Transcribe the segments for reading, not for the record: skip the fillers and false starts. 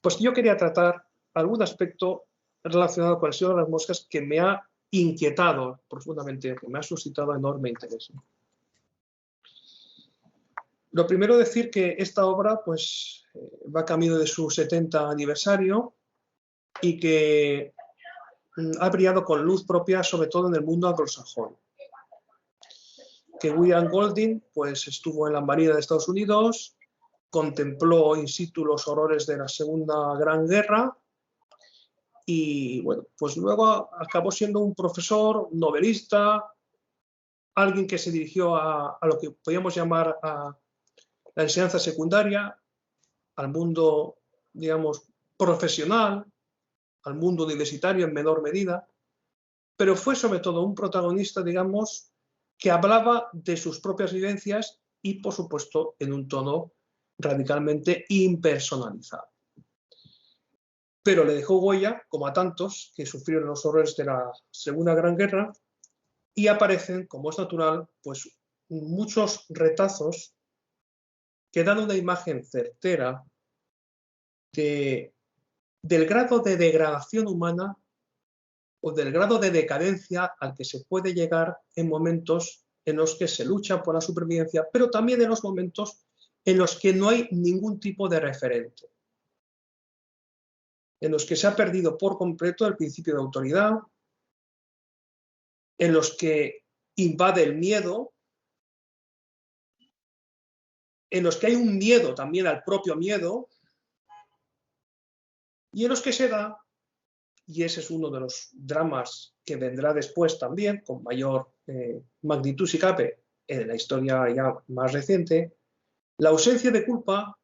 Pues yo quería tratar algún aspecto relacionado con el Señor de las Moscas que me ha inquietado profundamente, que me ha suscitado enorme interés. Lo primero decir que esta obra pues, va camino de su 70 aniversario y que ha brillado con luz propia, sobre todo en el mundo anglosajón. Que William Golding pues, estuvo en la Marina de Estados Unidos, contempló in situ los horrores de la Segunda Gran Guerra y bueno, pues luego acabó siendo un profesor, novelista, alguien que se dirigió a lo que podríamos llamar a la enseñanza secundaria, al mundo, digamos, profesional, al mundo universitario en menor medida, pero fue sobre todo un protagonista, digamos, que hablaba de sus propias vivencias y, por supuesto, en un tono radicalmente impersonalizado. Pero le dejó huella, como a tantos que sufrieron los horrores de la Segunda Gran Guerra, y aparecen, como es natural, pues muchos retazos que dan una imagen certera del grado de degradación humana o del grado de decadencia al que se puede llegar en momentos en los que se lucha por la supervivencia, pero también en los momentos en los que no hay ningún tipo de referente, en los que se ha perdido por completo el principio de autoridad, en los que invade el miedo, en los que hay un miedo también al propio miedo, y en los que se da, y ese es uno de los dramas que vendrá después también, con mayor magnitud si cabe, en la historia ya más reciente, la ausencia de culpa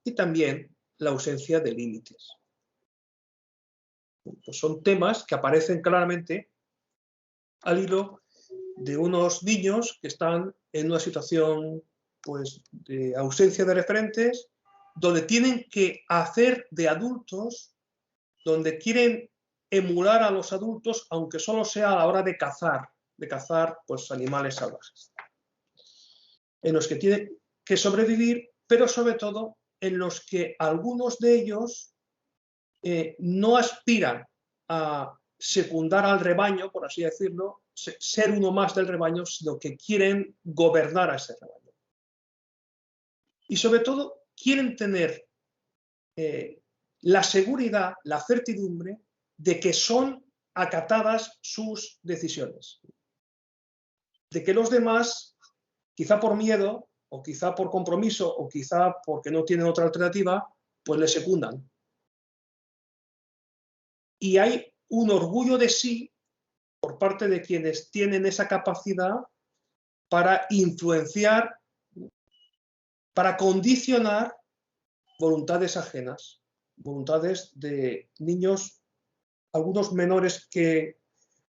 y también la ausencia de límites. Pues son temas que aparecen claramente al hilo de unos niños que están en una situación pues, de ausencia de referentes, donde tienen que hacer de adultos, donde quieren emular a los adultos, aunque solo sea a la hora de cazar pues, animales salvajes, en los que tienen que sobrevivir, pero sobre todo en los que algunos de ellos no aspiran a secundar al rebaño, por así decirlo, ser uno más del rebaño, sino que quieren gobernar a ese rebaño. Y sobre todo quieren tener la seguridad, la certidumbre de que son acatadas sus decisiones. De que los demás, quizá por miedo, o quizá por compromiso, o quizá porque no tienen otra alternativa, pues les secundan. Y hay un orgullo de sí por parte de quienes tienen esa capacidad para influenciar, para condicionar voluntades ajenas, voluntades de niños, algunos menores que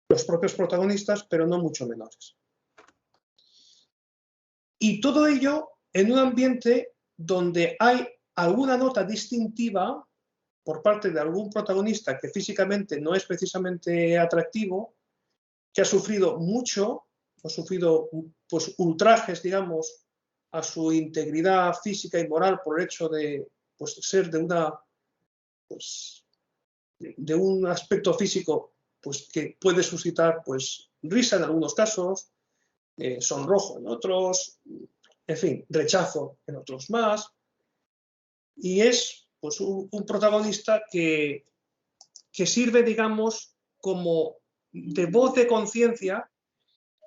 los propios protagonistas, pero no mucho menores. Y todo ello en un ambiente donde hay alguna nota distintiva por parte de algún protagonista que físicamente no es precisamente atractivo, que ha sufrido mucho, ha sufrido pues, ultrajes, digamos, a su integridad física y moral por el hecho de pues, ser de un aspecto físico pues, que puede suscitar pues, risa en algunos casos, sonrojo en otros, en fin, rechazo en otros más. Y es pues, un protagonista que sirve, digamos, como de voz de conciencia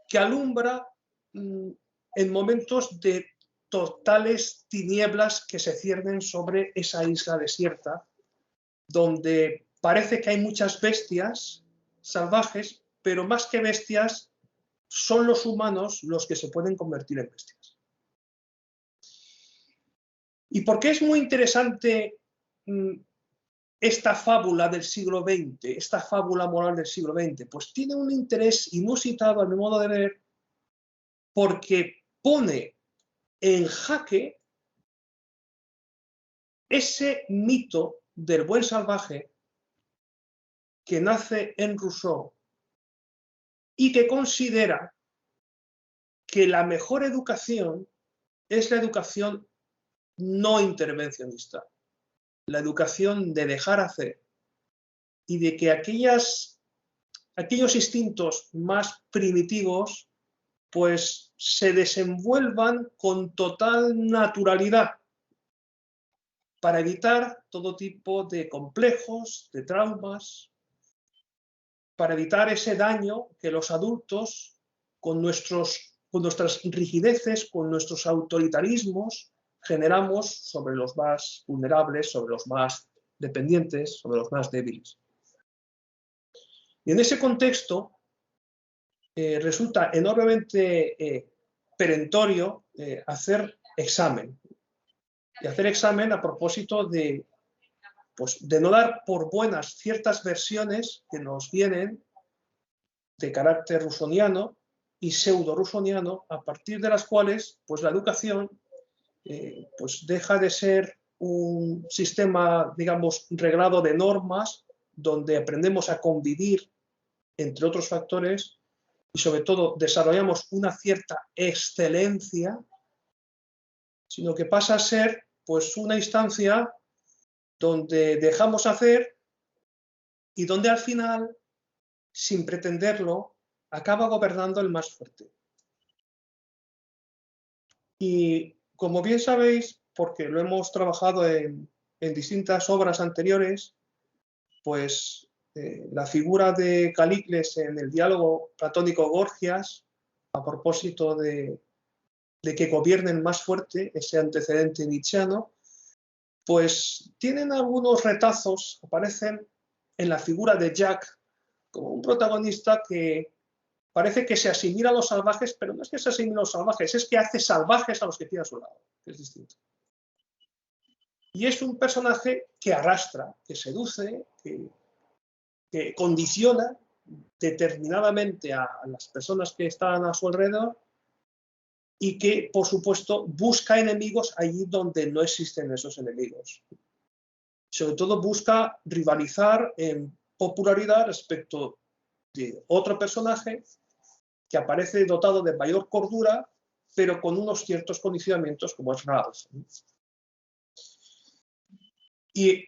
que alumbra en momentos de totales tinieblas que se ciernen sobre esa isla desierta, donde parece que hay muchas bestias salvajes, pero más que bestias, son los humanos los que se pueden convertir en bestias. ¿Y por qué es muy interesante esta fábula del siglo XX, esta fábula moral del siglo XX? Pues tiene un interés inusitado, a mi modo de ver, porque pone en jaque ese mito del buen salvaje que nace en Rousseau y que considera que la mejor educación es la educación no intervencionista. la educación de dejar hacer y de que aquellos instintos más primitivos pues se desenvuelvan con total naturalidad para evitar todo tipo de complejos, de traumas, para evitar ese daño que los adultos, con nuestras rigideces, con nuestros autoritarismos, generamos sobre los más vulnerables, sobre los más dependientes, sobre los más débiles. Y en ese contexto resulta enormemente perentorio hacer examen. Y hacer examen a propósito de no dar por buenas ciertas versiones que nos vienen de carácter rusoniano y pseudo-rusoniano, a partir de las cuales pues, la educación deja de ser un sistema, digamos, reglado de normas, donde aprendemos a convivir, entre otros factores, y sobre todo desarrollamos una cierta excelencia, sino que pasa a ser pues, una instancia donde dejamos hacer y donde al final, sin pretenderlo, acaba gobernando el más fuerte. Y como bien sabéis, porque lo hemos trabajado en distintas obras anteriores, pues la figura de Calicles en el diálogo platónico-Gorgias, a propósito de que gobierne el más fuerte, ese antecedente nietzscheano, pues tienen algunos retazos, aparecen en la figura de Jack como un protagonista que parece que se asimila a los salvajes, pero no es que se asimile a los salvajes, es que hace salvajes a los que tiene a su lado, que es distinto. Y es un personaje que arrastra, que seduce, que condiciona determinadamente a las personas que están a su alrededor y que, por supuesto, busca enemigos allí donde no existen esos enemigos. Sobre todo busca rivalizar en popularidad respecto de otro personaje que aparece dotado de mayor cordura, pero con unos ciertos condicionamientos como es Ralph. ¿Y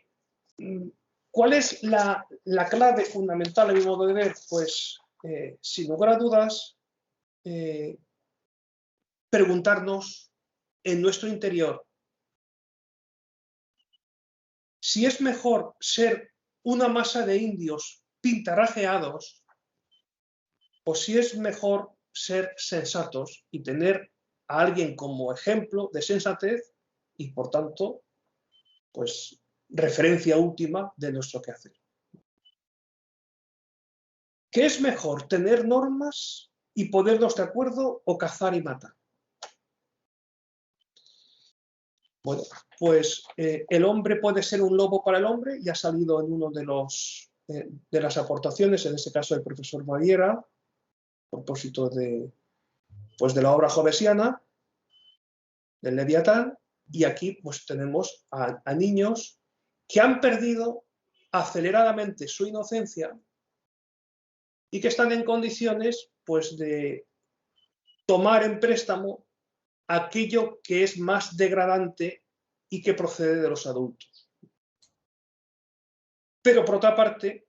cuál es la clave fundamental, a mi modo de ver? Pues, sin lugar a dudas, preguntarnos en nuestro interior si es mejor ser una masa de indios pintarrajeados o si es mejor ser sensatos y tener a alguien como ejemplo de sensatez y, por tanto, pues referencia última de nuestro quehacer. ¿Qué es mejor, tener normas y ponernos de acuerdo o cazar y matar? Bueno, pues el hombre puede ser un lobo para el hombre, y ha salido en uno de las aportaciones, en este caso del profesor Baviera, a propósito de la obra jovesiana, del Leviatán, y aquí pues tenemos a niños que han perdido aceleradamente su inocencia y que están en condiciones pues de tomar en préstamo aquello que es más degradante y que procede de los adultos. Pero por otra parte,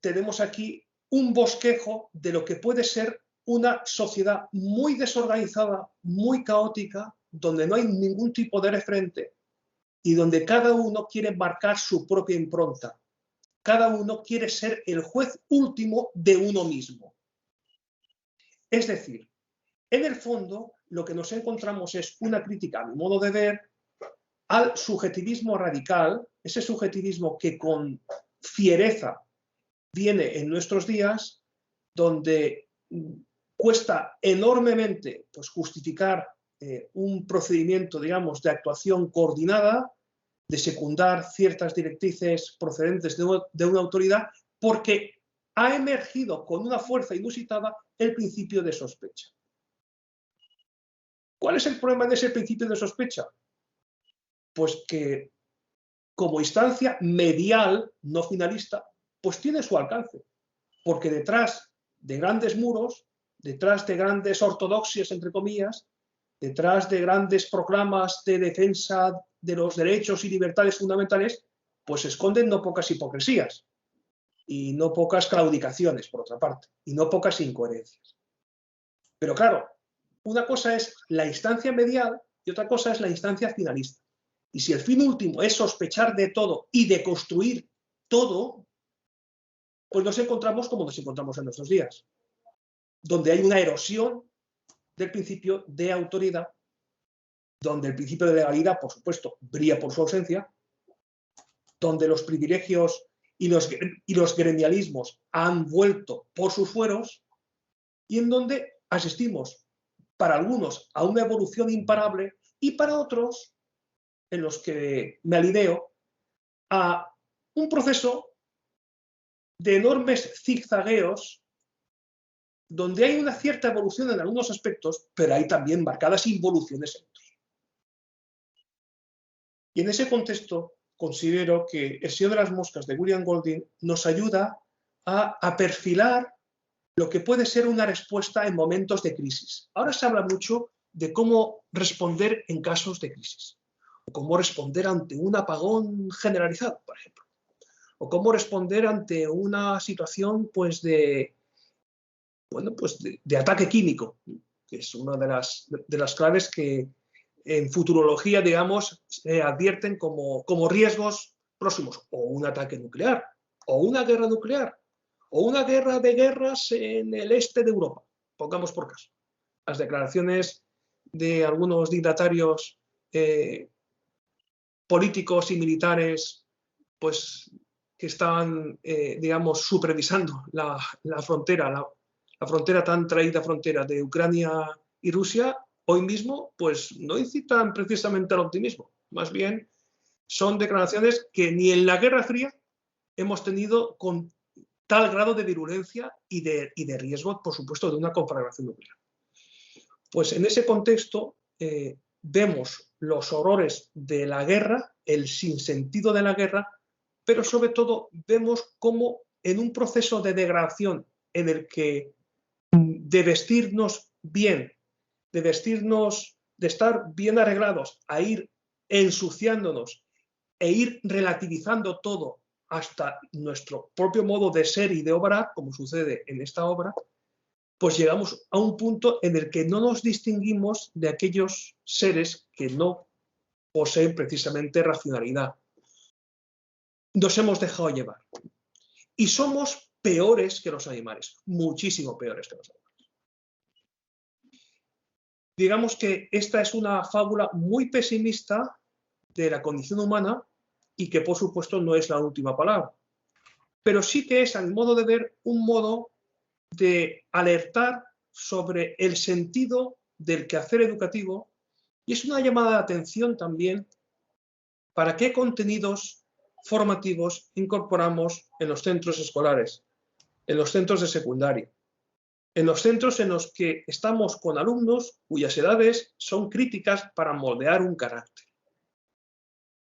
tenemos aquí un bosquejo de lo que puede ser una sociedad muy desorganizada, muy caótica, donde no hay ningún tipo de referente y donde cada uno quiere marcar su propia impronta. Cada uno quiere ser el juez último de uno mismo. Es decir, en el fondo, lo que nos encontramos es una crítica, a mi modo de ver, al subjetivismo radical, ese subjetivismo que con fiereza viene en nuestros días, donde cuesta enormemente pues, justificar un procedimiento, digamos, de actuación coordinada, de secundar ciertas directrices procedentes de una autoridad, porque ha emergido con una fuerza inusitada el principio de sospecha. ¿Cuál es el problema de ese principio de sospecha? Pues que como instancia medial, no finalista, pues tiene su alcance, porque detrás de grandes muros, detrás de grandes ortodoxias, entre comillas, detrás de grandes proclamas de defensa de los derechos y libertades fundamentales, pues esconden no pocas hipocresías y no pocas claudicaciones, por otra parte, y no pocas incoherencias. Pero claro, una cosa es la instancia medial y otra cosa es la instancia finalista. Y si el fin último es sospechar de todo y de construir todo, pues nos encontramos como nos encontramos en nuestros días, donde hay una erosión del principio de autoridad, donde el principio de legalidad, por supuesto, brilla por su ausencia, donde los privilegios y los gremialismos han vuelto por sus fueros y en donde asistimos, para algunos, a una evolución imparable y para otros, en los que me alideo, a un proceso de enormes zigzagueos donde hay una cierta evolución en algunos aspectos, pero hay también marcadas involuciones en otros. Y en ese contexto considero que El Señor de las Moscas de William Golding nos ayuda a perfilar lo que puede ser una respuesta en momentos de crisis. Ahora se habla mucho de cómo responder en casos de crisis, o cómo responder ante un apagón generalizado, por ejemplo, o cómo responder ante una situación pues, de ataque químico, que es una de las claves que en futurología, digamos, se advierten como riesgos próximos, o un ataque nuclear, o una guerra nuclear, o una guerra de guerras en el este de Europa, pongamos por caso. Las declaraciones de algunos dignatarios políticos y militares, pues, que estaban, digamos, supervisando la frontera, la frontera tan traída frontera de Ucrania y Rusia, hoy mismo, pues no incitan precisamente al optimismo. Más bien, son declaraciones que ni en la Guerra Fría hemos tenido con tal grado de virulencia y de riesgo, por supuesto, de una conflagración nuclear. Pues en ese contexto vemos los horrores de la guerra, el sinsentido de la guerra, pero sobre todo vemos cómo en un proceso de degradación en el que de vestirnos bien, de estar bien arreglados, a ir ensuciándonos e ir relativizando todo hasta nuestro propio modo de ser y de obrar, como sucede en esta obra, pues llegamos a un punto en el que no nos distinguimos de aquellos seres que no poseen precisamente racionalidad. Nos hemos dejado llevar. Y somos peores que los animales, muchísimo peores que los animales. Digamos que esta es una fábula muy pesimista de la condición humana y que, por supuesto, no es la última palabra. Pero sí que es, a mi modo de ver, un modo de alertar sobre el sentido del quehacer educativo y es una llamada de atención también para qué contenidos formativos incorporamos en los centros escolares, en los centros de secundaria, en los centros en los que estamos con alumnos cuyas edades son críticas para moldear un carácter.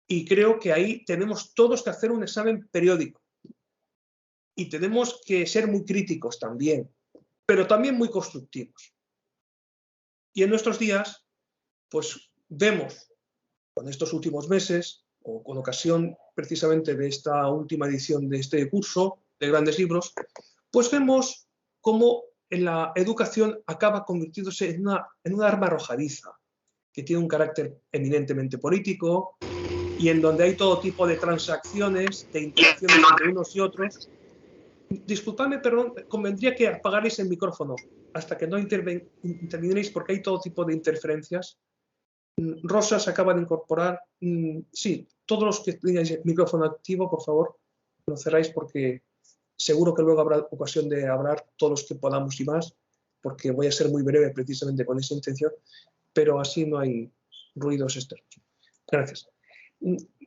Y creo que ahí tenemos todos que hacer un examen periódico y tenemos que ser muy críticos también, pero también muy constructivos. Y en nuestros días, pues vemos, con estos últimos meses, o con ocasión precisamente de esta última edición de este curso de grandes libros, pues vemos cómo la educación acaba convirtiéndose en una arma arrojadiza, que tiene un carácter eminentemente político y en donde hay todo tipo de transacciones, de interacciones entre unos y otros. Disculpadme, perdón, convendría que apagarais el micrófono hasta que no intervinierais porque hay todo tipo de interferencias. Rosa se acaba de incorporar. Sí, todos los que tengáis el micrófono activo, por favor, lo cerráis porque seguro que luego habrá ocasión de hablar todos los que podamos y más, porque voy a ser muy breve precisamente con esa intención, pero así no hay ruidos externos. Gracias.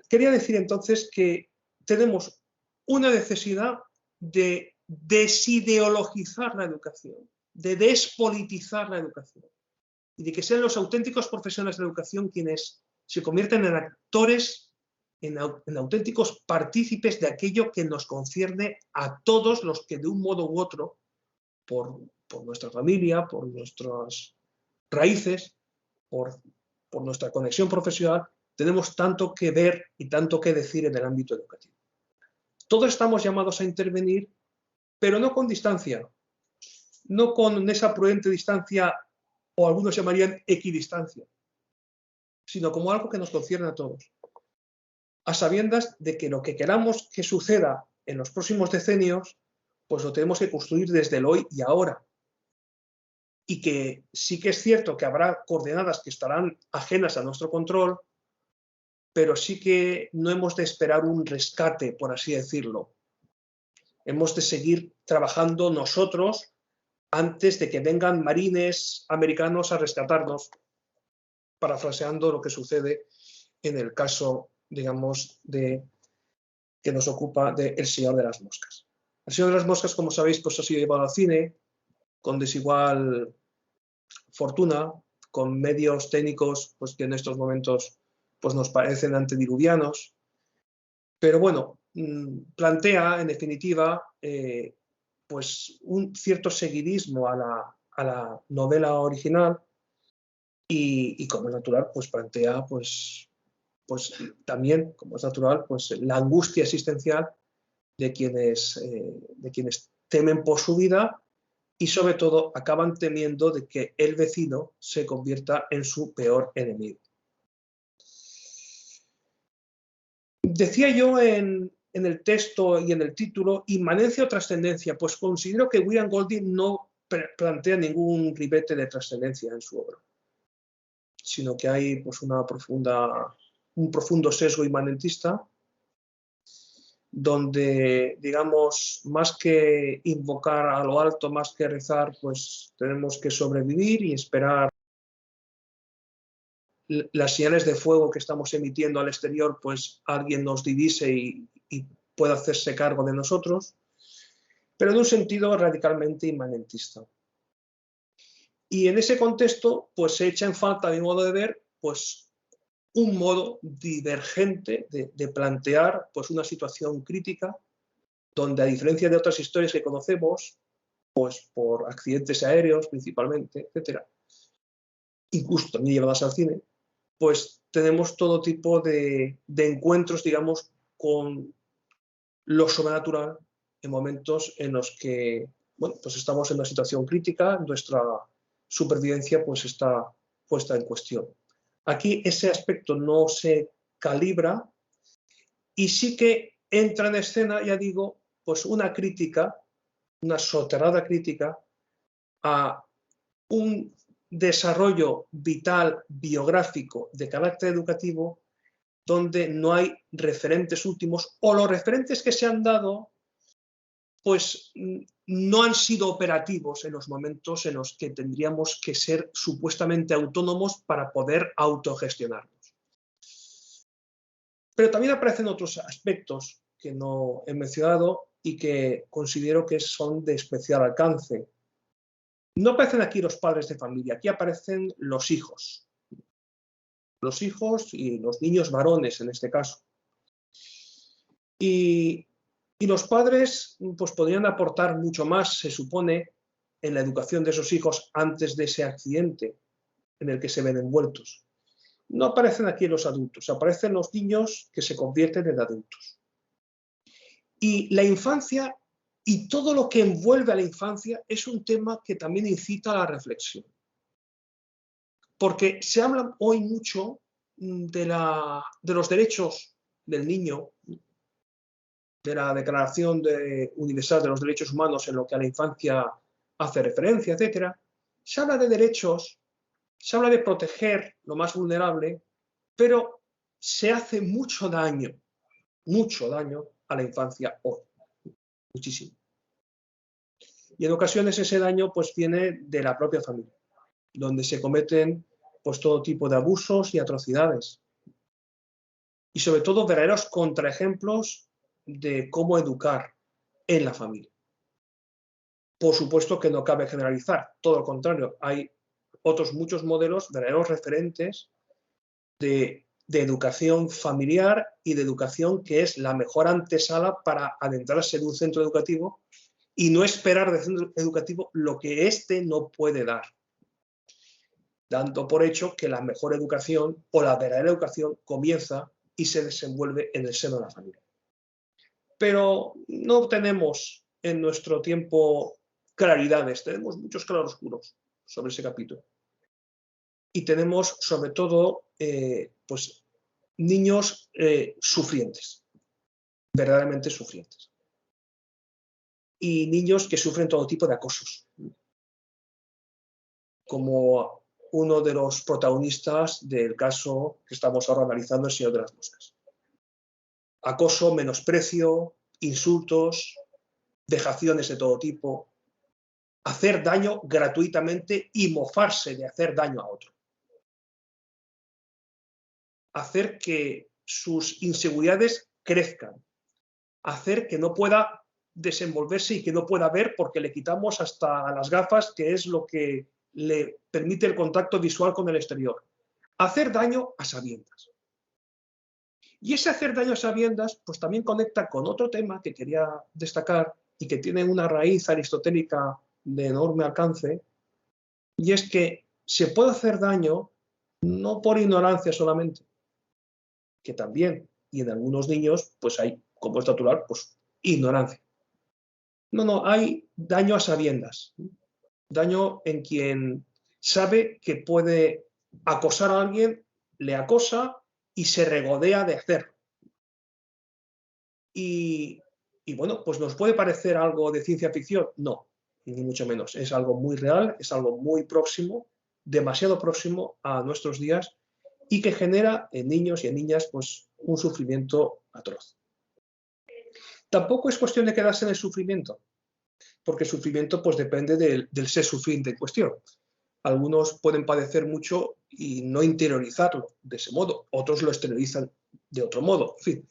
Quería decir entonces que tenemos una necesidad de desideologizar la educación, de despolitizar la educación y de que sean los auténticos profesionales de la educación quienes se convierten en actores, en auténticos partícipes de aquello que nos concierne a todos los que de un modo u otro, por nuestra familia, por nuestras raíces, por nuestra conexión profesional, tenemos tanto que ver y tanto que decir en el ámbito educativo. Todos estamos llamados a intervenir, pero no con distancia, no con esa prudente distancia, o algunos llamarían equidistancia, sino como algo que nos concierne a todos, a sabiendas de que lo que queramos que suceda en los próximos decenios, pues lo tenemos que construir desde el hoy y ahora. Y que sí que es cierto que habrá coordenadas que estarán ajenas a nuestro control, pero sí que no hemos de esperar un rescate, por así decirlo. Hemos de seguir trabajando nosotros antes de que vengan marines americanos a rescatarnos, parafraseando lo que sucede en el caso, digamos, que nos ocupa de El Señor de las Moscas. El Señor de las Moscas, como sabéis, pues ha sido llevado al cine con desigual fortuna, con medios técnicos pues, que en estos momentos pues, nos parecen antediluvianos. Pero bueno, plantea, en definitiva, pues un cierto seguidismo a la novela original y como es natural, pues plantea pues también, como es natural, pues la angustia existencial de quienes temen por su vida y sobre todo acaban temiendo de que el vecino se convierta en su peor enemigo. Decía yo en el texto y en el título, inmanencia o trascendencia, pues considero que William Golding no plantea ningún ribete de trascendencia en su obra, sino que hay pues, un profundo sesgo inmanentista, donde, digamos, más que invocar a lo alto, más que rezar, pues tenemos que sobrevivir y esperar las señales de fuego que estamos emitiendo al exterior, pues alguien nos divise y pueda hacerse cargo de nosotros, pero en un sentido radicalmente inmanentista. Y en ese contexto, pues se echa en falta, a mi modo de ver, pues un modo divergente de plantear pues, una situación crítica donde, a diferencia de otras historias que conocemos, pues por accidentes aéreos principalmente, etcétera, incluso también llevadas al cine, pues tenemos todo tipo de encuentros, digamos, con lo sobrenatural en momentos en los que, bueno, pues estamos en una situación crítica, nuestra supervivencia pues está puesta en cuestión. Aquí ese aspecto no se calibra y sí que entra en escena, ya digo, pues una crítica, una soterrada crítica a un desarrollo vital biográfico de carácter educativo donde no hay referentes últimos o los referentes que se han dado pues no han sido operativos en los momentos en los que tendríamos que ser supuestamente autónomos para poder autogestionarnos. Pero también aparecen otros aspectos que no he mencionado y que considero que son de especial alcance. No aparecen aquí los padres de familia, aquí aparecen los hijos. Los hijos y los niños varones en este caso. Y los padres pues, podrían aportar mucho más, se supone, en la educación de esos hijos antes de ese accidente en el que se ven envueltos. No aparecen aquí los adultos, aparecen los niños que se convierten en adultos. Y la infancia y todo lo que envuelve a la infancia es un tema que también incita a la reflexión. Porque se habla hoy mucho de los derechos del niño, de la Declaración Universal de los Derechos Humanos en lo que a la infancia hace referencia, etc. Se habla de derechos, se habla de proteger lo más vulnerable, pero se hace mucho daño a la infancia hoy, muchísimo. Y en ocasiones ese daño pues viene de la propia familia, donde se cometen pues todo tipo de abusos y atrocidades. Y sobre todo verdaderos contraejemplos de cómo educar en la familia. Por supuesto que no cabe generalizar, todo lo contrario, hay otros muchos modelos, verdaderos referentes de educación familiar y de educación que es la mejor antesala para adentrarse en un centro educativo y no esperar del centro educativo lo que éste no puede dar. dando por hecho que la mejor educación o la verdadera educación comienza y se desenvuelve en el seno de la familia. Pero no tenemos en nuestro tiempo claridades, tenemos muchos claroscuros sobre ese capítulo. Y tenemos sobre todo pues, niños sufrientes, verdaderamente sufrientes. Y niños que sufren todo tipo de acosos, como uno de los protagonistas del caso que estamos ahora analizando, El Señor de las Moscas. Acoso, menosprecio, insultos, vejaciones de todo tipo, hacer daño gratuitamente y mofarse de hacer daño a otro. Hacer que sus inseguridades crezcan, hacer que no pueda desenvolverse y que no pueda ver porque le quitamos hasta las gafas, que es lo que le permite el contacto visual con el exterior. Hacer daño a sabiendas. Y ese hacer daño a sabiendas pues también conecta con otro tema que quería destacar y que tiene una raíz aristotélica de enorme alcance, y es que se puede hacer daño no por ignorancia solamente, que también, y en algunos niños pues hay, como es natural, pues ignorancia. No, hay daño a sabiendas, daño en quien sabe que puede acosar a alguien, le acosa y se regodea de hacerlo. Y bueno, pues nos puede parecer algo de ciencia ficción, no, ni mucho menos, es algo muy real, es algo muy próximo, demasiado próximo a nuestros días y que genera en niños y en niñas pues un sufrimiento atroz. Tampoco es cuestión de quedarse en el sufrimiento, porque el sufrimiento pues depende del ser sufriente en cuestión. Algunos pueden padecer mucho y no interiorizarlo de ese modo, otros lo exteriorizan de otro modo. En fin,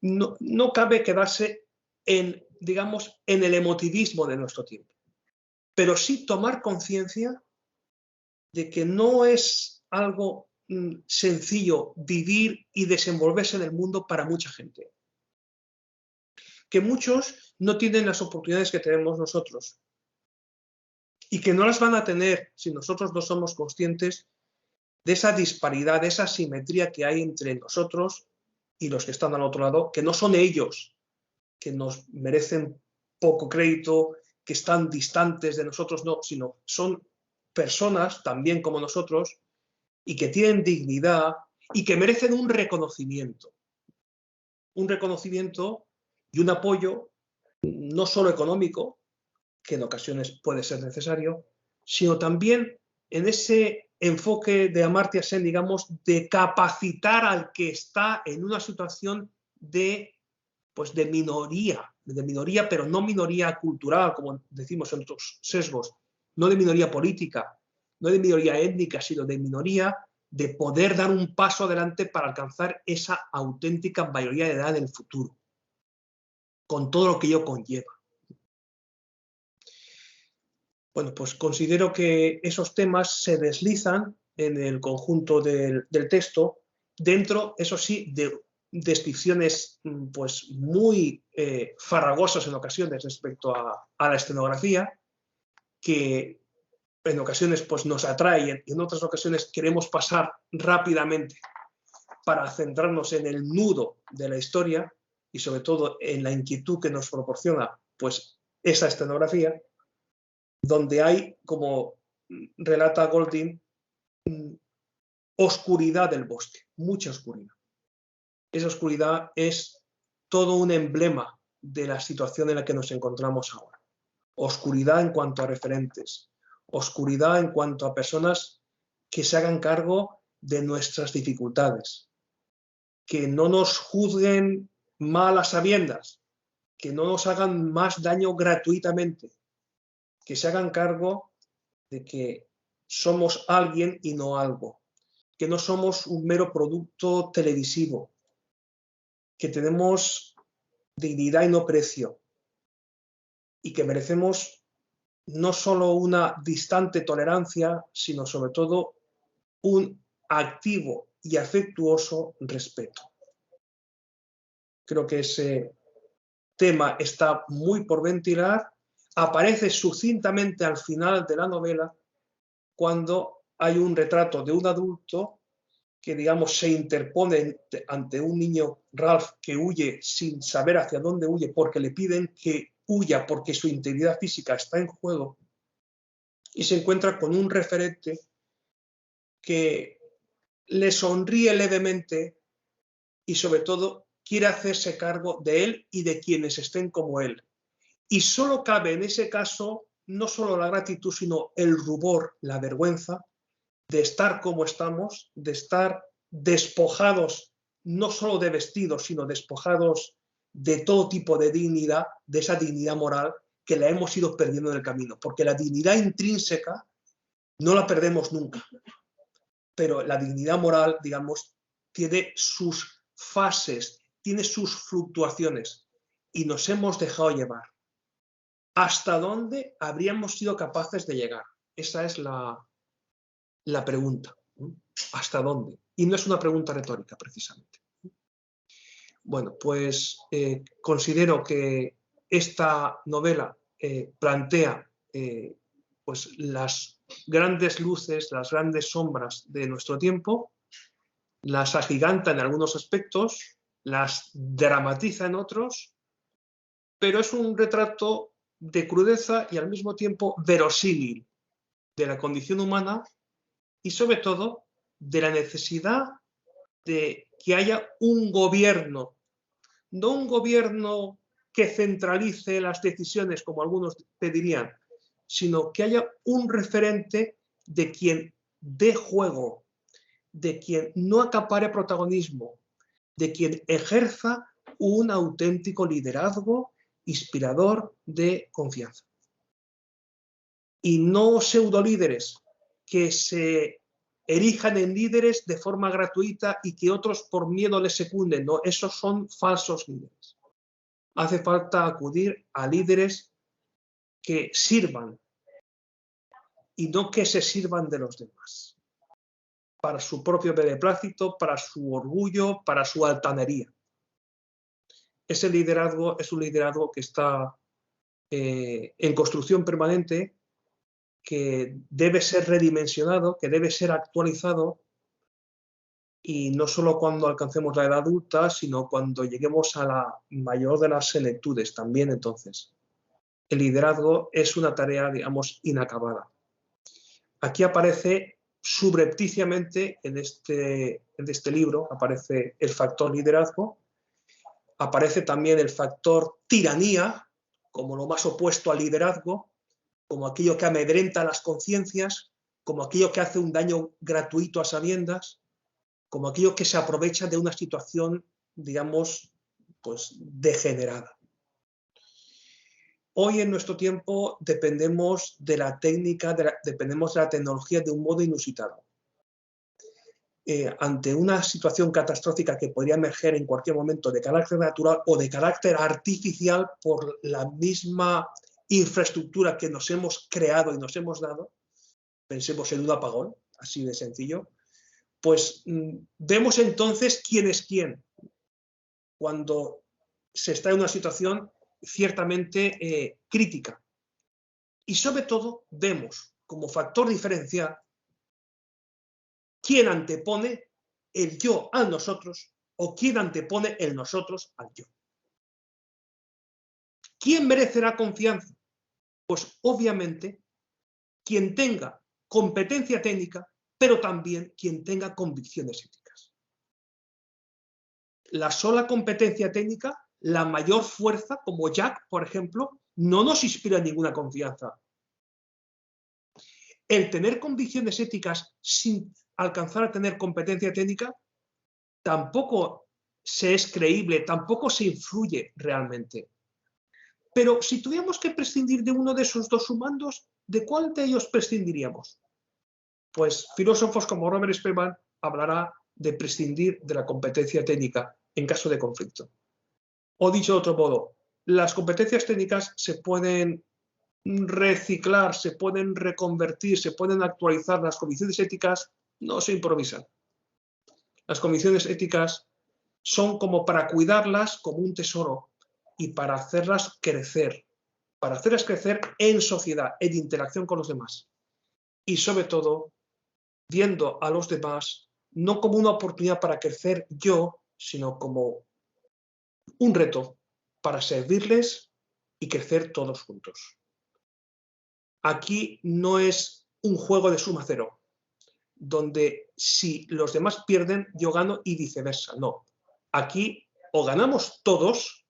no cabe quedarse en, digamos, en el emotivismo de nuestro tiempo, pero sí tomar conciencia de que no es algo sencillo vivir y desenvolverse en el mundo para mucha gente. Que muchos no tienen las oportunidades que tenemos nosotros y que no las van a tener si nosotros no somos conscientes de esa disparidad, de esa asimetría que hay entre nosotros y los que están al otro lado, que no son ellos que nos merecen poco crédito, que están distantes de nosotros, no, sino son personas también como nosotros y que tienen dignidad y que merecen un reconocimiento y un apoyo no solo económico, que en ocasiones puede ser necesario, sino también en ese enfoque de Amartya Sen, digamos, de capacitar al que está en una situación de minoría, pero no minoría cultural, como decimos en otros sesgos, no de minoría política, no de minoría étnica, sino de minoría, de poder dar un paso adelante para alcanzar esa auténtica mayoría de edad en el futuro, con todo lo que ello conlleva. Bueno, pues considero que esos temas se deslizan en el conjunto del texto, dentro, eso sí, de descripciones pues muy farragosas en ocasiones respecto a la escenografía, que en ocasiones pues, nos atraen y en otras ocasiones queremos pasar rápidamente para centrarnos en el nudo de la historia y sobre todo en la inquietud que nos proporciona pues, esa escenografía, donde hay, como relata Goldin, oscuridad del bosque, mucha oscuridad. Esa oscuridad es todo un emblema de la situación en la que nos encontramos ahora. Oscuridad en cuanto a referentes, oscuridad en cuanto a personas que se hagan cargo de nuestras dificultades, que no nos juzguen mal a sabiendas, que no nos hagan más daño gratuitamente, que se hagan cargo de que somos alguien y no algo, que no somos un mero producto televisivo, que tenemos dignidad y no precio, y que merecemos no solo una distante tolerancia, sino sobre todo un activo y afectuoso respeto. Creo que ese tema está muy por ventilar, aparece sucintamente al final de la novela, cuando hay un retrato de un adulto que, digamos, se interpone ante un niño, Ralph, que huye sin saber hacia dónde huye, porque le piden que huya porque su integridad física está en juego, y se encuentra con un referente que le sonríe levemente y, sobre todo, quiere hacerse cargo de él y de quienes estén como él. Y solo cabe en ese caso no solo la gratitud, sino el rubor, la vergüenza de estar como estamos, de estar despojados no solo de vestidos, sino despojados de todo tipo de dignidad, de esa dignidad moral que la hemos ido perdiendo en el camino, porque la dignidad intrínseca no la perdemos nunca, pero la dignidad moral, digamos, tiene sus fases, tiene sus fluctuaciones, y nos hemos dejado llevar. ¿Hasta dónde habríamos sido capaces de llegar? Esa es la pregunta. ¿Hasta dónde? Y no es una pregunta retórica, precisamente. Bueno, pues considero que esta novela plantea pues las grandes luces, las grandes sombras de nuestro tiempo, las agiganta en algunos aspectos, las dramatiza en otros, pero es un retrato de crudeza y al mismo tiempo verosímil de la condición humana y, sobre todo, de la necesidad de que haya un gobierno, no un gobierno que centralice las decisiones, como algunos pedirían, sino que haya un referente de quien dé juego, de quien no acapare protagonismo, de quien ejerza un auténtico liderazgo inspirador de confianza. Y no pseudolíderes que se erijan en líderes de forma gratuita y que otros por miedo les secunden. No, esos son falsos líderes. Hace falta acudir a líderes que sirvan y no que se sirvan de los demás, para su propio beneplácito, para su orgullo, para su altanería. Ese liderazgo es un liderazgo que está en construcción permanente, que debe ser redimensionado, que debe ser actualizado, y no solo cuando alcancemos la edad adulta, sino cuando lleguemos a la mayor de las senectudes también. Entonces, el liderazgo es una tarea, digamos, inacabada. Aquí aparece subrepticiamente en este libro, aparece el factor liderazgo, aparece también el factor tiranía, como lo más opuesto al liderazgo, como aquello que amedrenta las conciencias, como aquello que hace un daño gratuito a sabiendas, como aquello que se aprovecha de una situación, digamos, pues degenerada. Hoy en nuestro tiempo dependemos de la técnica, dependemos de la tecnología de un modo inusitado. Ante una situación catastrófica que podría emerger en cualquier momento de carácter natural o de carácter artificial por la misma infraestructura que nos hemos creado y nos hemos dado, pensemos en un apagón, así de sencillo, pues vemos entonces quién es quién cuando se está en una situación ciertamente crítica. Y sobre todo vemos como factor diferencial quién antepone el yo al nosotros o quién antepone el nosotros al yo. ¿Quién merecerá confianza? Pues obviamente quien tenga competencia técnica, pero también quien tenga convicciones éticas. La sola competencia técnica, la mayor fuerza, como Jack, por ejemplo, no nos inspira ninguna confianza. El tener convicciones éticas sin alcanzar a tener competencia técnica tampoco se es creíble, tampoco se influye realmente. Pero si tuviéramos que prescindir de uno de esos dos sumandos, ¿de cuál de ellos prescindiríamos? Pues filósofos como Robert Spearman hablará de prescindir de la competencia técnica en caso de conflicto. O dicho de otro modo, las competencias técnicas se pueden reciclar, se pueden reconvertir, se pueden actualizar. Las convicciones éticas no se improvisan. Las convicciones éticas son como para cuidarlas como un tesoro y para hacerlas crecer en sociedad, en interacción con los demás. Y sobre todo, viendo a los demás no como una oportunidad para crecer yo, sino como un reto para servirles y crecer todos juntos. Aquí no es un juego de suma cero, donde si los demás pierden, yo gano y viceversa. No. Aquí o ganamos todos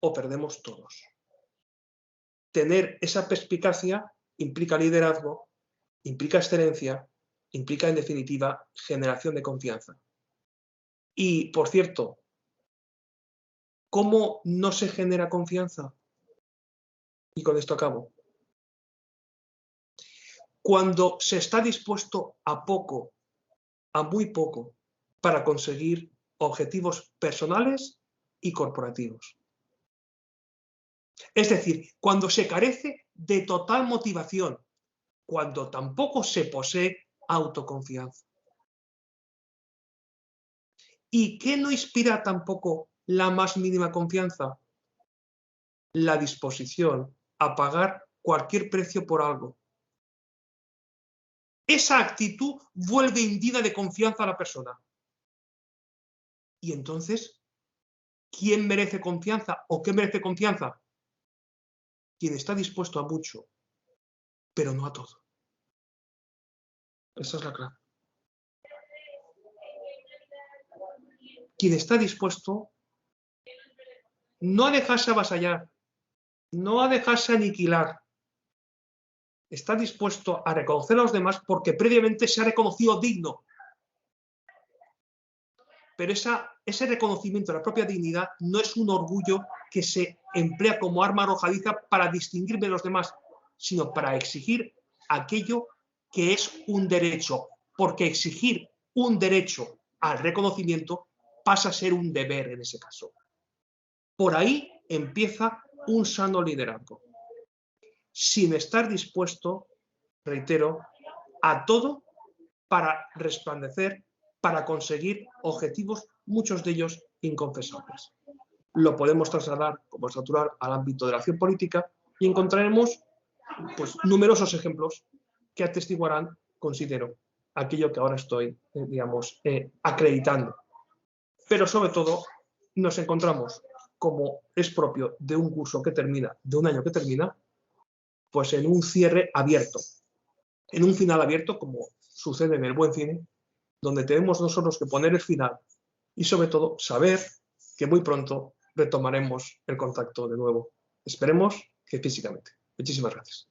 o perdemos todos. Tener esa perspicacia implica liderazgo, implica excelencia, implica, en definitiva, generación de confianza. Y, por cierto, ¿cómo no se genera confianza? Y con esto acabo. Cuando se está dispuesto a poco, a muy poco, para conseguir objetivos personales y corporativos. Es decir, cuando se carece de total motivación, cuando tampoco se posee autoconfianza. ¿Y qué no inspira tampoco la más mínima confianza? La disposición a pagar cualquier precio por algo. Esa actitud vuelve indígena de confianza a la persona. Y entonces, ¿quién merece confianza o qué merece confianza? Quien está dispuesto a mucho, pero no a todo. Esa es la clave. Quien está dispuesto no a dejarse avasallar, no a dejarse aniquilar, está dispuesto a reconocer a los demás porque previamente se ha reconocido digno. Pero ese reconocimiento de la propia dignidad no es un orgullo que se emplea como arma arrojadiza para distinguirme de los demás, sino para exigir aquello que es un derecho, porque exigir un derecho al reconocimiento pasa a ser un deber en ese caso. Por ahí empieza un sano liderazgo, sin estar dispuesto, reitero, a todo para resplandecer, para conseguir objetivos, muchos de ellos inconfesables. Lo podemos trasladar, como es natural, al ámbito de la acción política y encontraremos pues, numerosos ejemplos que atestiguarán, considero, aquello que ahora estoy, digamos, acreditando. Pero sobre todo nos encontramos, como es propio de un curso que termina, de un año que termina, pues en un cierre abierto, en un final abierto, como sucede en el buen cine, donde tenemos nosotros que poner el final y sobre todo saber que muy pronto retomaremos el contacto de nuevo. Esperemos que físicamente. Muchísimas gracias.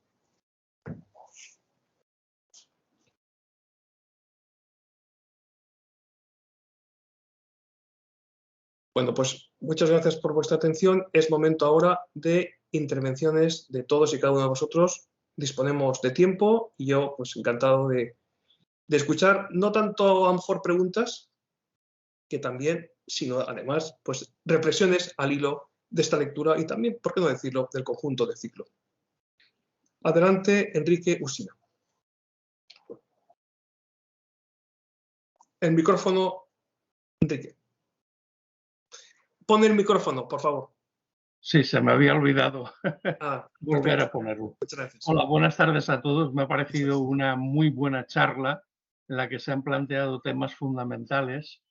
Bueno, pues muchas gracias por vuestra atención. Es momento ahora de intervenciones de todos y cada uno de vosotros. Disponemos de tiempo y yo pues encantado de escuchar, no tanto a lo mejor preguntas, que también, sino además pues reflexiones al hilo de esta lectura y también, por qué no decirlo, del conjunto del ciclo. Adelante, Enrique Usina. El micrófono, Enrique. Pon el micrófono, por favor. Sí, se me había olvidado volver a ponerlo. Muchas gracias. Hola, buenas tardes a todos. Me ha parecido una muy buena charla en la que se han planteado temas fundamentales,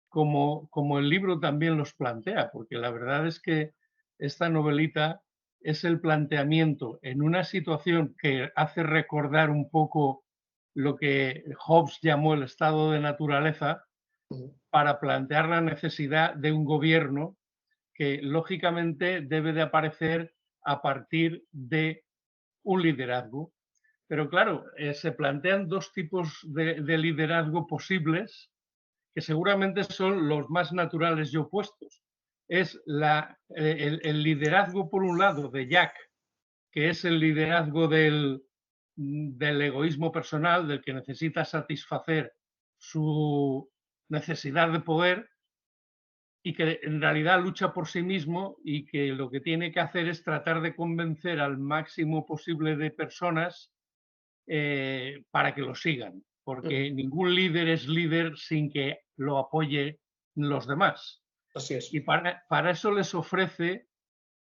como el libro también los plantea, porque la verdad es que esta novelita es el planteamiento en una situación que hace recordar un poco lo que Hobbes llamó el estado de naturaleza, para plantear la necesidad de un gobierno que lógicamente debe de aparecer a partir de un liderazgo. Pero claro, se plantean dos tipos de liderazgo posibles que seguramente son los más naturales y opuestos. Es el liderazgo, por un lado, de Jack, que es el liderazgo del egoísmo personal, del que necesita satisfacer su necesidad de poder, y que en realidad lucha por sí mismo y que lo que tiene que hacer es tratar de convencer al máximo posible de personas para que lo sigan, porque ningún líder es líder sin que lo apoye los demás. Así es. Y para eso les ofrece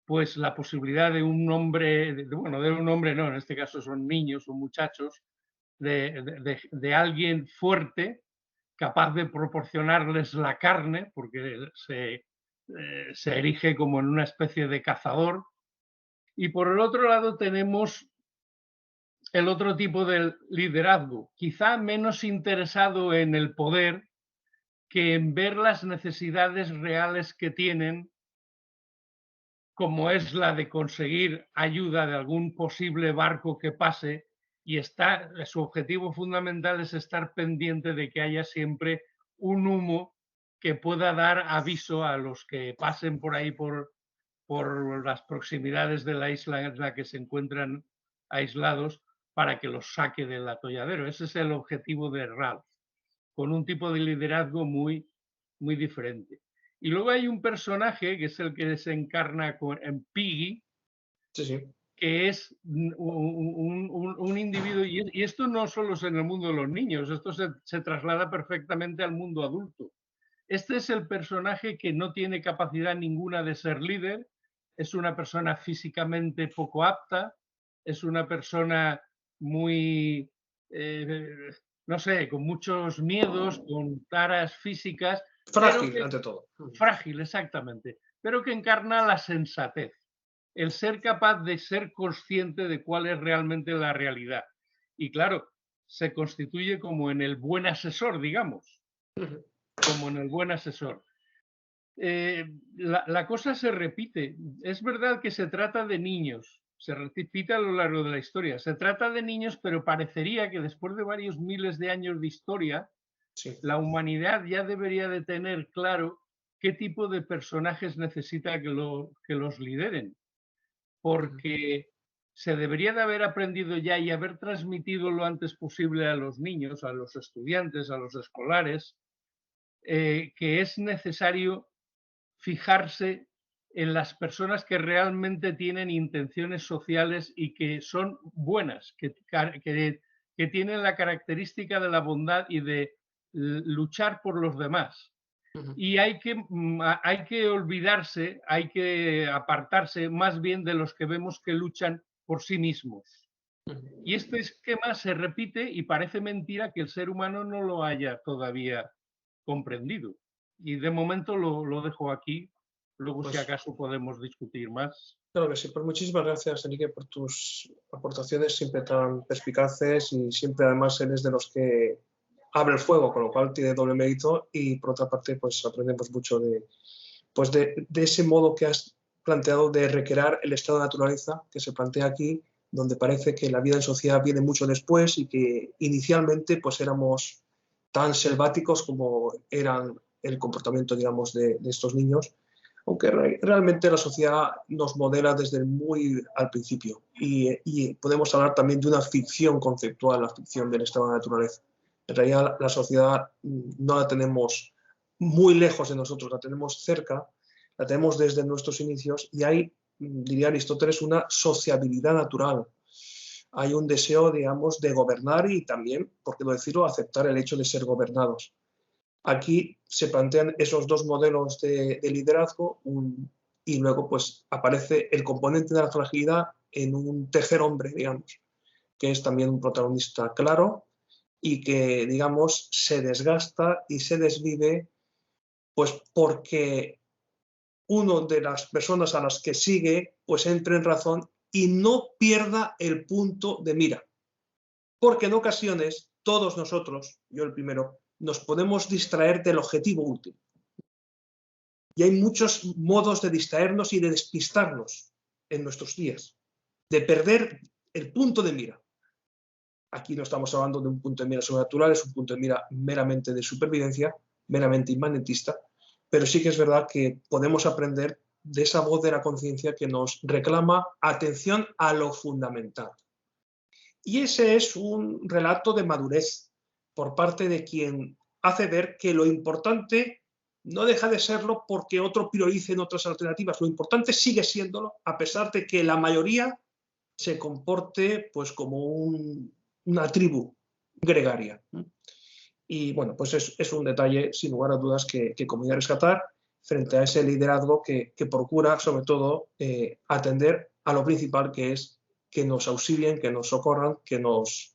pues la posibilidad de un hombre, de un hombre no, en este caso son niños, son muchachos, de alguien fuerte, capaz de proporcionarles la carne, porque se erige como en una especie de cazador. Y por el otro lado tenemos el otro tipo de liderazgo, quizá menos interesado en el poder que en ver las necesidades reales que tienen, como es la de conseguir ayuda de algún posible barco que pase, y su objetivo fundamental es estar pendiente de que haya siempre un humo que pueda dar aviso a los que pasen por ahí por las proximidades de la isla en la que se encuentran aislados, para que los saque del atolladero. Ese es el objetivo de Ralph, con un tipo de liderazgo muy, muy diferente. Y luego hay un personaje que es el que se encarna en Piggy, Sí, sí. que es un individuo, y esto no solo es en el mundo de los niños, esto se traslada perfectamente al mundo adulto. Este es el personaje que no tiene capacidad ninguna de ser líder, es una persona físicamente poco apta, es una persona muy, no sé, con muchos miedos, con taras físicas, pero Frágil, que, ante todo. frágil, exactamente, pero que encarna la sensatez, el ser capaz de ser consciente de cuál es realmente la realidad. Y claro, se constituye como en el buen asesor, digamos, como en el buen asesor. La cosa se repite. Es verdad que se trata de niños, se repite a lo largo de la historia. Se trata de niños, pero parecería que después de varios miles de años de historia, Sí. la humanidad ya debería de tener claro qué tipo de personajes necesita que los lideren, porque se debería de haber aprendido ya y haber transmitido lo antes posible a los niños, a los estudiantes, a los escolares, que es necesario fijarse en las personas que realmente tienen intenciones sociales y que son buenas, que tienen la característica de la bondad y de luchar por los demás. Y hay que olvidarse, hay que apartarse más bien de los que vemos que luchan por sí mismos. Y este esquema se repite y parece mentira que el ser humano no lo haya todavía comprendido. Y de momento lo dejo aquí. Luego, si Pues acaso, podemos discutir más. claro que sí. Pues muchísimas gracias, Enrique, por tus aportaciones siempre tan perspicaces y siempre además eres de los que abre el fuego, con lo cual tiene doble mérito y por otra parte pues aprendemos mucho de ese modo que has planteado de recrear el estado de naturaleza que se plantea aquí, donde parece que la vida en sociedad viene mucho después y que inicialmente pues éramos tan selváticos como eran el comportamiento, digamos, de estos niños, aunque realmente la sociedad nos modela desde muy al principio y podemos hablar también de una ficción conceptual, la ficción del estado de naturaleza. En realidad la sociedad no la tenemos muy lejos de nosotros, la tenemos cerca, la tenemos desde nuestros inicios y hay, diría Aristóteles, una sociabilidad natural. Hay un deseo, digamos, de gobernar y también, por qué no decirlo, aceptar el hecho de ser gobernados. Aquí se plantean esos dos modelos de liderazgo y luego pues aparece el componente de la fragilidad en un tercer hombre, digamos, que es también un protagonista claro y que, digamos, se desgasta y se desvive pues porque uno de las personas a las que sigue pues entre en razón y no pierda el punto de mira. Porque en ocasiones todos nosotros, yo el primero, nos podemos distraer del objetivo último. Y hay muchos modos de distraernos y de despistarnos en nuestros días, de perder el punto de mira. Aquí no estamos hablando de un punto de mira sobrenatural, es un punto de mira meramente de supervivencia, meramente inmanentista, pero sí que es verdad que podemos aprender de esa voz de la conciencia que nos reclama atención a lo fundamental. Y ese es un relato de madurez por parte de quien hace ver que lo importante no deja de serlo porque otro priorice en otras alternativas. Lo importante sigue siéndolo, a pesar de que la mayoría se comporte pues como una tribu gregaria. Y bueno, pues es un detalle, sin lugar a dudas, que conviene rescatar frente a ese liderazgo que procura, sobre todo, atender a lo principal, que es que nos auxilien, que nos socorran, que nos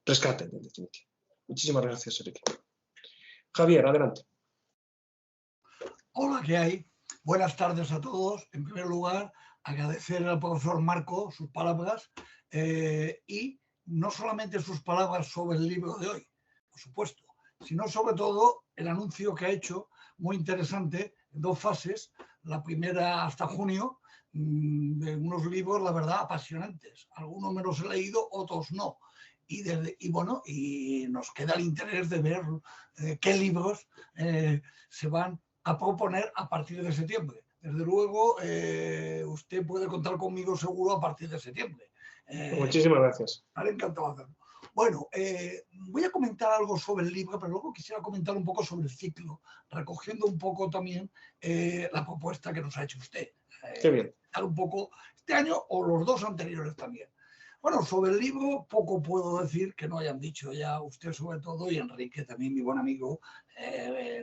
rescaten, en definitiva. Muchísimas gracias, Enrique. Javier, adelante. Hola, ¿qué hay? Buenas tardes a todos. En primer lugar, agradecer al profesor Marco sus palabras y no solamente sus palabras sobre el libro de hoy, por supuesto, sino sobre todo el anuncio que ha hecho, muy interesante, en 2 fases. La primera hasta junio, de unos libros, la verdad, apasionantes. Algunos me los he leído, otros no. Y bueno, y nos queda el interés de ver qué libros se van a proponer a partir de septiembre. Desde luego, usted puede contar conmigo seguro a partir de septiembre. Muchísimas gracias. Me ha encantado hacerlo. Bueno, voy a comentar algo sobre el libro, pero luego quisiera comentar un poco sobre el ciclo, recogiendo un poco también la propuesta que nos ha hecho usted. Qué bien. Un poco este año o los 2 anteriores también. Bueno, sobre el libro poco puedo decir que no hayan dicho ya usted sobre todo y Enrique también, mi buen amigo,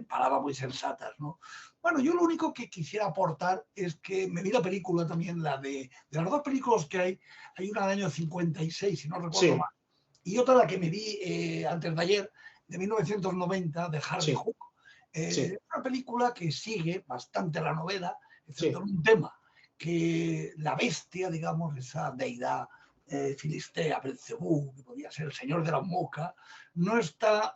palabras muy sensatas, ¿no? Bueno, yo lo único que quisiera aportar es que me vi la película también, la de las 2 películas que hay una del año 56, si no recuerdo mal, y otra la que me vi antes de ayer, de 1990, de Harvey Hook. Es una película que sigue bastante la novela, excepto un tema, que la bestia, digamos, esa deidad filistea, Belcebú, que podía ser el señor de la moscas, no está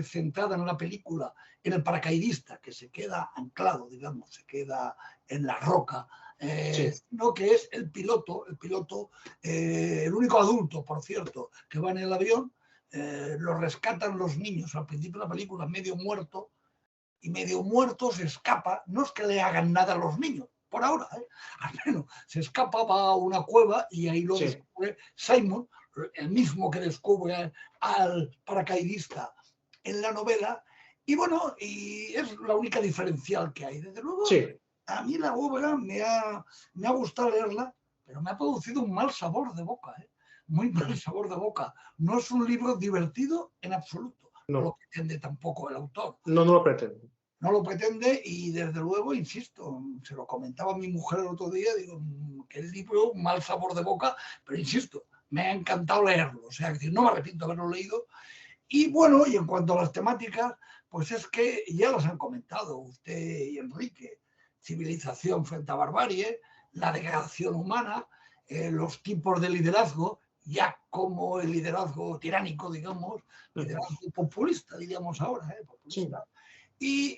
centrada en la película, en el paracaidista, que se queda anclado, digamos, se queda en la roca, sino que es el piloto, el único adulto, por cierto, que va en el avión, lo rescatan los niños al principio de la película, medio muerto, y medio muerto se escapa, no es que le hagan nada a los niños, por ahora, al menos se escapa, va a una cueva y ahí lo descubre Simon, el mismo que descubre al paracaidista en la novela, y bueno, y es la única diferencial que hay. Desde luego, a mí la obra me ha gustado leerla, pero me ha producido un mal sabor de boca, muy mal sabor de boca. No es un libro divertido en absoluto, no lo pretende tampoco el autor. No lo pretende. No lo pretende y desde luego, insisto, se lo comentaba a mi mujer el otro día, digo, que el libro, un mal sabor de boca, pero insisto, me ha encantado leerlo, o sea, es decir, no me arrepiento de haberlo leído. Y bueno, y en cuanto a las temáticas, pues es que ya las han comentado usted y Enrique, civilización frente a barbarie, la degradación humana, los tipos de liderazgo, ya como el liderazgo tiránico, digamos, liderazgo populista, diríamos ahora, populista. Y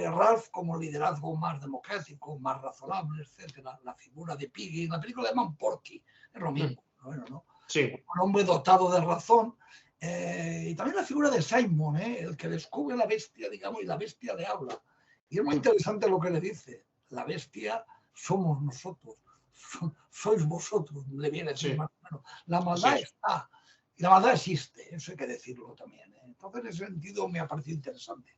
Ralph como liderazgo más democrático, más razonable, etcétera. La figura de Piggy, en la película llaman Porky, es lo mismo, ¿no? Un hombre dotado de razón. Y también la figura de Simon, el que descubre la bestia, digamos, y la bestia le habla. Y es muy interesante lo que le dice. La bestia somos nosotros, sois vosotros, le viene a decir más o menos. La maldad está, y la maldad existe, eso hay que decirlo también. Entonces, en ese sentido, me ha parecido interesante.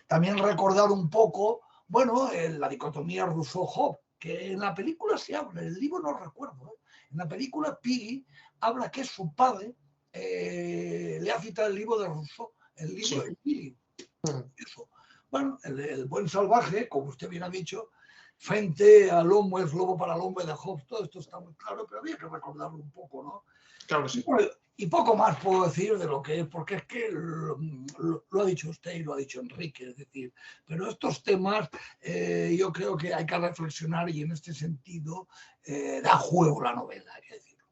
También recordar un poco, bueno, la dicotomía Rousseau-Hobbes, que en la película se habla, en el libro no recuerdo. En la película Piggy habla que su padre le ha citado el libro de Rousseau, el libro de Piggy. Eso. Bueno, el buen salvaje, como usted bien ha dicho, frente al lomo es lobo para el hombre de Hobbes, todo esto está muy claro, pero había que recordarlo un poco, ¿no? Claro que sí. Y poco más puedo decir de lo que es, porque es que lo ha dicho usted y lo ha dicho Enrique, es decir, pero estos temas yo creo que hay que reflexionar y en este sentido da juego la novela, hay que decirlo.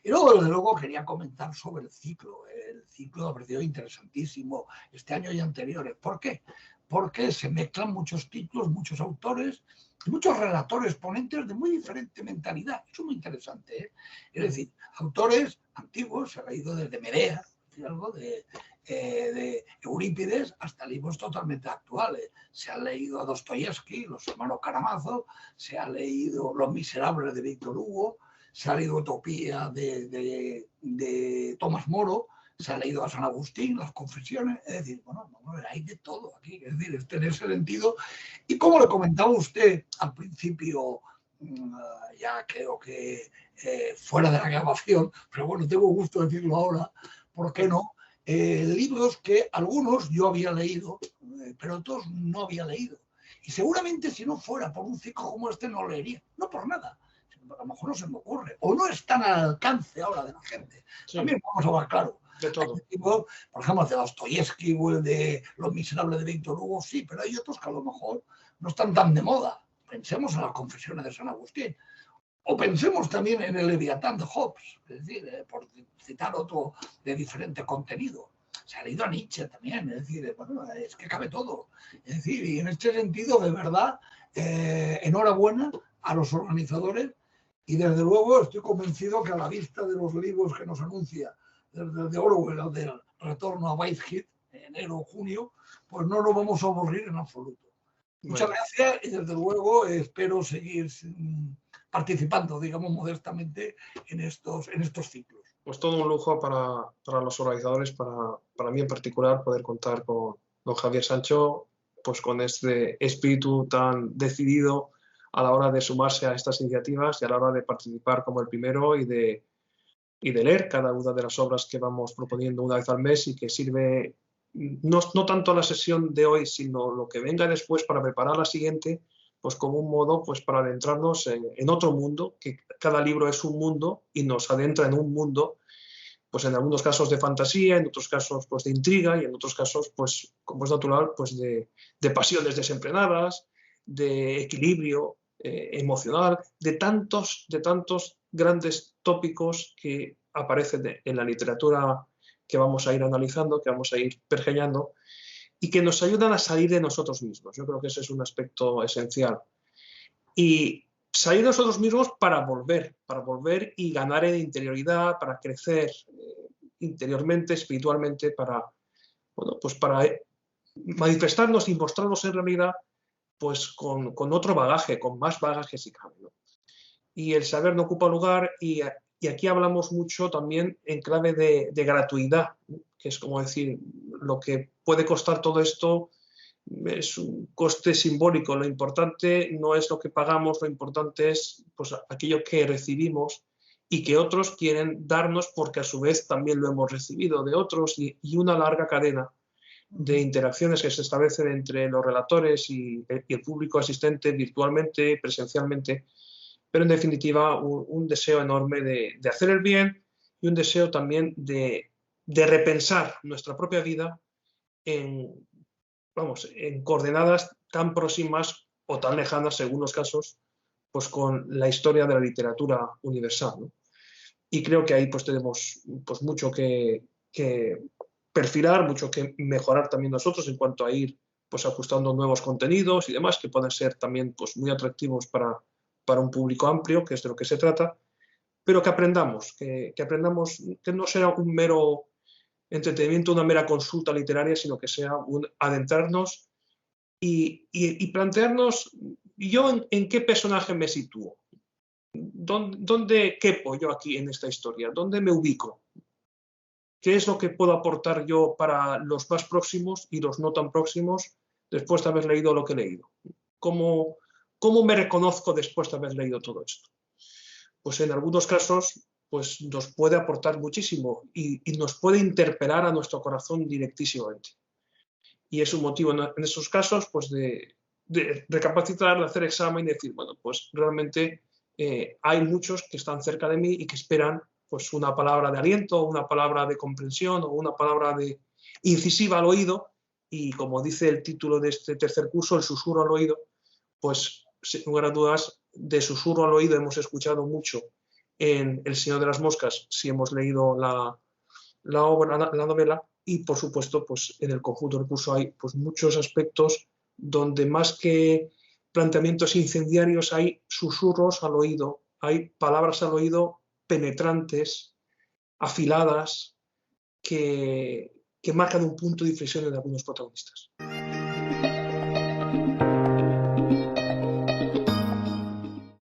Y luego, desde luego, quería comentar sobre el ciclo. El ciclo me ha parecido interesantísimo este año y anteriores. ¿Por qué? Porque se mezclan muchos títulos, muchos autores, muchos relatores, ponentes de muy diferente mentalidad. Eso es muy interesante, Es decir, autores antiguos, se ha leído desde Medea, algo de Eurípides, hasta libros totalmente actuales. Se ha leído a Dostoyevsky, Los hermanos Karamazov, se ha leído Los miserables de Víctor Hugo, se ha leído Utopía de Tomás Moro, se ha leído a San Agustín, las confesiones, es decir, bueno, hay de todo aquí, es decir, en ese sentido. Y como le comentaba usted al principio, ya creo que fuera de la grabación, pero bueno, tengo gusto de decirlo ahora, ¿por qué no? Libros que algunos yo había leído, pero otros no había leído. Y seguramente si no fuera por un ciclo como este no leería, no por nada. A lo mejor no se me ocurre, o no están al alcance ahora de la gente. También vamos a hablar claro. De todo. Hay libros, por ejemplo, el de Dostoyevsky o el de Los Miserables de Víctor Hugo, sí, pero hay otros que a lo mejor no están tan de moda. Pensemos en las Confesiones de San Agustín. O pensemos también en el Leviatán de Hobbes, es decir, por citar otro de diferente contenido. Se ha leído a Nietzsche también, es decir, bueno, es que cabe todo. Es decir, y en este sentido, de verdad, enhorabuena a los organizadores y desde luego estoy convencido que a la vista de los libros que nos anuncia desde el de Orwell del retorno a Whitehead, enero o junio, pues no nos vamos a aburrir en absoluto. Muchas gracias y desde luego espero seguir participando, digamos, modestamente en estos ciclos. Pues todo un lujo para los organizadores, para mí en particular, poder contar con don Javier Sancho, pues con este espíritu tan decidido a la hora de sumarse a estas iniciativas y a la hora de participar como el primero y de leer cada una de las obras que vamos proponiendo una vez al mes y que sirve no tanto a la sesión de hoy, sino lo que venga después para preparar la siguiente, pues como un modo pues para adentrarnos en otro mundo, que cada libro es un mundo y nos adentra en un mundo, pues en algunos casos de fantasía, en otros casos pues de intriga y en otros casos, pues como es natural, pues de pasiones desenfrenadas, de equilibrio emocional, de tantos grandes tópicos que aparecen en la literatura que vamos a ir analizando, que vamos a ir pergeñando y que nos ayudan a salir de nosotros mismos. Yo creo que ese es un aspecto esencial. Y salir de nosotros mismos para volver y ganar en interioridad, para crecer interiormente, espiritualmente, para manifestarnos y mostrarnos en realidad pues con otro bagaje, con más bagaje si cabe, ¿no? Y el saber no ocupa lugar y aquí hablamos mucho también en clave de gratuidad, ¿no? Que es como decir, lo que puede costar todo esto es un coste simbólico, lo importante no es lo que pagamos, lo importante es pues, aquello que recibimos y que otros quieren darnos porque a su vez también lo hemos recibido de otros y una larga cadena de interacciones que se establecen entre los relatores y el público asistente virtualmente, presencialmente, pero en definitiva un deseo enorme de hacer el bien y un deseo también de repensar nuestra propia vida en coordenadas tan próximas o tan lejanas, según los casos, pues con la historia de la literatura universal, ¿no? Y creo que ahí pues tenemos pues, mucho que perfilar, mucho que mejorar también nosotros en cuanto a ir pues, ajustando nuevos contenidos y demás que pueden ser también pues, muy atractivos para un público amplio, que es de lo que se trata, pero que aprendamos, que no sea un mero entretenimiento, una mera consulta literaria, sino que sea un adentrarnos y plantearnos yo en qué personaje me sitúo, dónde quepo yo aquí en esta historia, dónde me ubico, qué es lo que puedo aportar yo para los más próximos y los no tan próximos después de haber leído lo que he leído, cómo me reconozco después de haber leído todo esto. Pues en algunos casos pues nos puede aportar muchísimo y nos puede interpelar a nuestro corazón directísimamente. Y es un motivo en esos casos pues de recapacitar, de hacer examen y decir, bueno, pues realmente hay muchos que están cerca de mí y que esperan pues una palabra de aliento, una palabra de comprensión o una palabra incisiva al oído y como dice el título de este tercer curso, el susurro al oído, pues sin lugar a dudas de susurro al oído hemos escuchado mucho en El Señor de las Moscas, si hemos leído la obra, la novela, y por supuesto pues en el conjunto del curso hay pues muchos aspectos donde más que planteamientos incendiarios hay susurros al oído, hay palabras al oído penetrantes, afiladas, que marcan un punto de inflexión en algunos protagonistas.